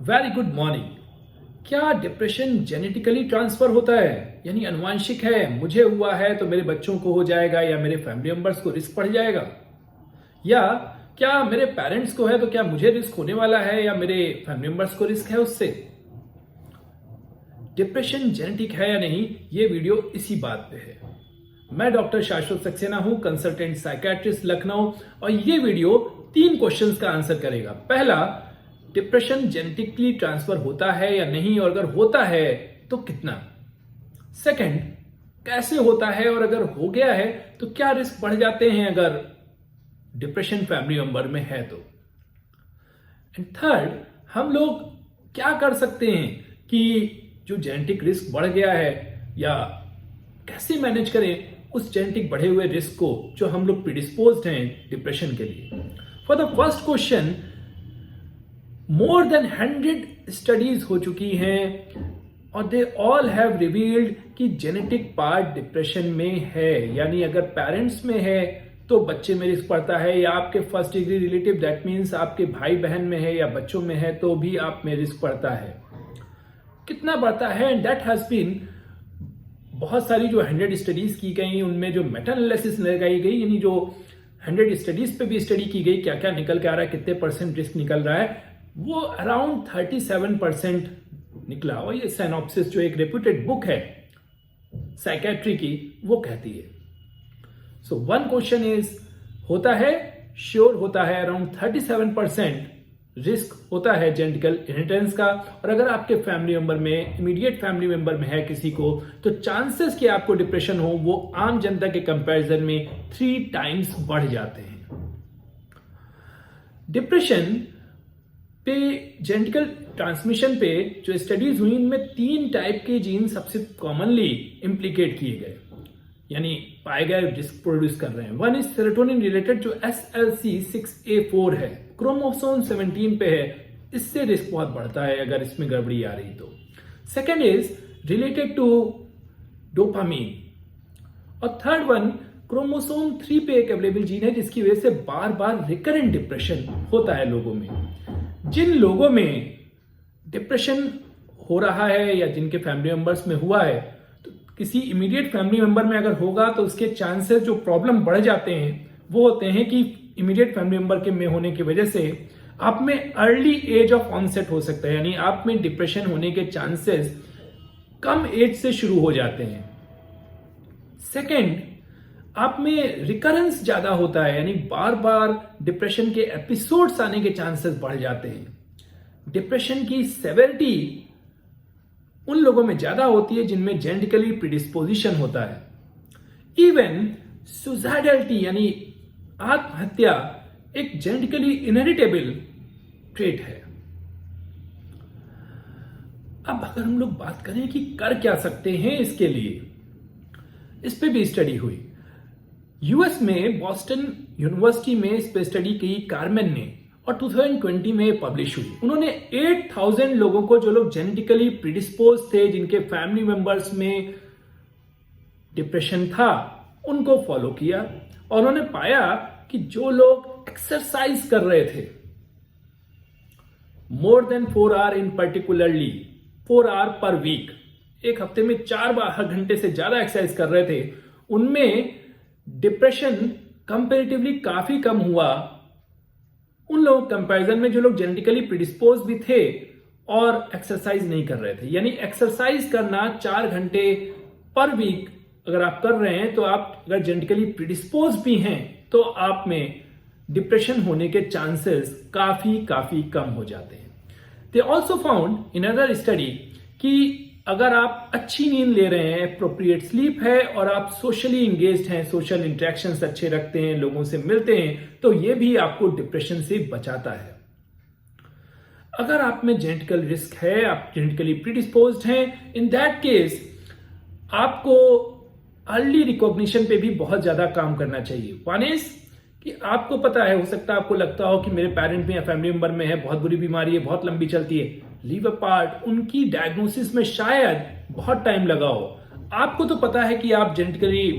Very good morning. क्या depression genetically transfer होता है, यानी आनुवांशिक है? मुझे हुआ है तो मेरे बच्चों को हो जाएगा या मेरे फैमिली मेंबर्स को रिस्क पड़ जाएगा? या क्या मेरे पेरेंट्स को है तो क्या मुझे रिस्क होने वाला है या मेरे फैमिली मेंबर्स को रिस्क है उससे? डिप्रेशन जेनेटिक है या नहीं, ये वीडियो इसी बात पे है। मैं डॉक्टर शाश्वत सक्सेना हूं, कंसल्टेंट साइकेट्रिस्ट लखनऊ, और ये वीडियो 3 क्वेश्चंस का आंसर करेगा। पहला, डिप्रेशन जेनेटिकली ट्रांसफर होता है या नहीं, और अगर होता है तो कितना? सेकंड, कैसे होता है, और अगर हो गया है तो क्या रिस्क बढ़ जाते हैं अगर डिप्रेशन फैमिली मेंबर में है तो? एंड थर्ड, हम लोग क्या कर सकते हैं कि जो जेनेटिक रिस्क बढ़ गया है, या कैसे मैनेज करें उस जेनेटिक बढ़े हुए रिस्क को जो हम लोग प्रीडिस्पोज्ड हैं डिप्रेशन के लिए। For the first question, more than 100 studies हो चुकी हैं और दे ऑल हैव रिवील्ड कि जेनेटिक पार्ट डिप्रेशन में है। यानी अगर पेरेंट्स में है तो बच्चे में रिस्क पड़ता है, या आपके first degree relative that means आपके भाई बहन में है या बच्चों में है तो भी आप में रिस्क पड़ता है। कितना बढ़ता है? एंड दैट हैज बीन, बहुत सारी जो 100 स्टडीज की गई उनमें जो मेटा एनालिसिस लगाई गई, यानी जो 100 स्टडीज पे भी स्टडी की गई, क्या क्या निकल के आ रहा है, कितने परसेंट रिस्क निकल रहा है, वो अराउंड 37% निकला। और ये साइनॉप्सिस जो एक रेप्यूटेड बुक है साइकेट्री की, वो कहती है। सो वन क्वेश्चन इज, होता है? श्योर होता है। अराउंड 37% रिस्क होता है जेनेटिकल इनहेरिटेंस का। और अगर आपके फैमिली मेंबर में, इमीडिएट फैमिली मेंबर में है किसी को, तो चांसेस कि आपको डिप्रेशन हो वो आम जनता के कंपैरिजन में 3 टाइम्स बढ़ जाते हैं। डिप्रेशन पे जेनेटिकल ट्रांसमिशन पे जो स्टडीज हुई, इनमें 3 टाइप के जीन सबसे कॉमनली इंप्लीकेट किए गए, यानी पाए गए, रिस्क प्रोड्यूस कर रहे हैं। वन इज सेरोटोनिन रिलेटेड, जो SLC6A4 है, क्रोमोसोम 17 पे है, इससे रिस्क बहुत बढ़ता है अगर इसमें गड़बड़ी आ रही तो। Second is related to dopamine, और थर्ड वन क्रोमोसोम 3 पे एक अवेलेबल जीन है जिसकी वजह से बार बार रिकरेंट डिप्रेशन होता है लोगों में। जिन लोगों में डिप्रेशन हो रहा है या जिनके फैमिली मेंबर्स में हुआ है, तो किसी इमीडिएट फैमिली मेंबर में अगर होगा तो उसके चांसेस जो प्रॉब्लम बढ़ जाते हैं वो होते हैं कि इमीडिएट फैमिली मेंबर के में होने की वजह से आप में अर्ली एज ऑफ ऑनसेट हो सकता है, यानी आप में डिप्रेशन होने के चांसेस कम एज से शुरू हो जाते हैं। सेकेंड, आप में रिकरेंस ज्यादा होता है, यानी बार बार डिप्रेशन के एपिसोड्स आने के चांसेस बढ़ जाते हैं। डिप्रेशन की सेवेरिटी उन लोगों में ज्यादा होती है जिनमें जेनेटिकली प्रीडिस्पोजिशन होता है। इवन सुसाइडलिटी यानी आत्महत्या एक जेनेटिकली इनहेरिटेबल ट्रेट है। अब अगर हम लोग बात करें कि कर क्या सकते हैं इसके लिए, इस पे भी स्टडी हुई। यूएस में बॉस्टन यूनिवर्सिटी में इस पे स्टडी की कार्मेन ने, और 2020 में पब्लिश हुई। उन्होंने 8000 लोगों को, जो लोग जेनेटिकली प्रीडिस्पोज थे, जिनके फैमिली मेंबर्स में डिप्रेशन था, उनको फॉलो किया, और उन्होंने पाया कि जो लोग एक्सरसाइज कर रहे थे more than 4 hour in particularly 4 hour per week, एक हफ्ते में 4 घंटे से ज्यादा एक्सरसाइज कर रहे थे, उनमें डिप्रेशन कंपैरेटिवली काफी कम हुआ उन लोगों कंपैरिजन में जो लोग जेनेटिकली प्रीडिस्पोज भी थे और एक्सरसाइज नहीं कर रहे थे। यानी एक्सरसाइज करना 4 घंटे पर वीक अगर आप कर रहे हैं, तो आप अगर जेनेटिकली प्रीडिस्पोज भी हैं तो आप में डिप्रेशन होने के चांसेस काफी कम हो जाते हैं। They also found in other study कि अगर आप अच्छी नींद ले रहे हैं, एप्रोप्रिएट स्लीप है, और आप सोशली इंगेज्ड हैं, सोशल इंटरेक्शंस अच्छे रखते हैं, लोगों से मिलते हैं, तो ये भी आपको डिप्रेशन से बचाता है। अगर आप में जेनेटिकल रिस्क है, आप जेनेटिकली प्रीडिस्पोज्ड हैं, इन दैट केस आपको अर्ली रिकॉग्निशन पे भी बहुत ज्यादा काम करना चाहिए। वन इज कि आपको पता है, हो सकता है आपको लगता हो कि मेरे पेरेंट में या फैमिली मेंबर में है, बहुत बुरी बीमारी है, बहुत लंबी चलती है, लीव अपार्ट, उनकी डायग्नोसिस में शायद बहुत टाइम लगा हो। आपको तो पता है कि आप जेनेटिकली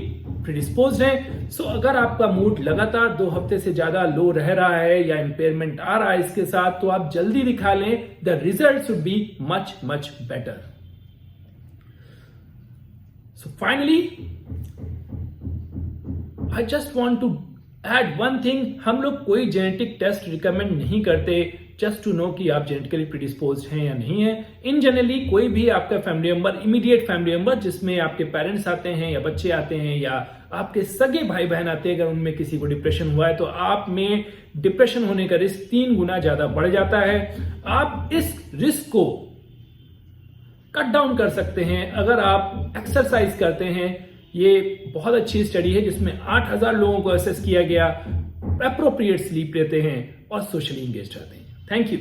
प्रिडिस्पोज्ड हैं। सो अगर आपका मूड लगातार 2 हफ्ते से ज्यादा लो रह रहा है या इंपेयरमेंट आ रहा है इसके साथ, तो आप जल्दी दिखा लें। The result should be much much better. So finally I just want to add one thing, हम लोग कोई जेनेटिक टेस्ट रिकमेंड नहीं करते जस्ट टू नो कि आप जेनेटिकली प्रिडिस्पोज हैं या नहीं है। इन जनरली कोई भी आपका family member, immediate family member जिसमें आपके पेरेंट्स आते हैं या बच्चे आते हैं या आपके सगे भाई बहन आते हैं, अगर उनमें किसी को डिप्रेशन हुआ है तो आप में डिप्रेशन होने का रिस्क 3 गुना ज्यादा बढ़ जाता है। आप इस रिस्क को कट डाउन कर सकते हैं अगर आप एक्सरसाइज करते हैं। ये बहुत अच्छी स्टडी है जिसमें 8000 लोगों को असेस किया गया, एप्रोप्रिएट स्लीप लेते हैं और सोशली इंगेज रहते हैं। Thank you.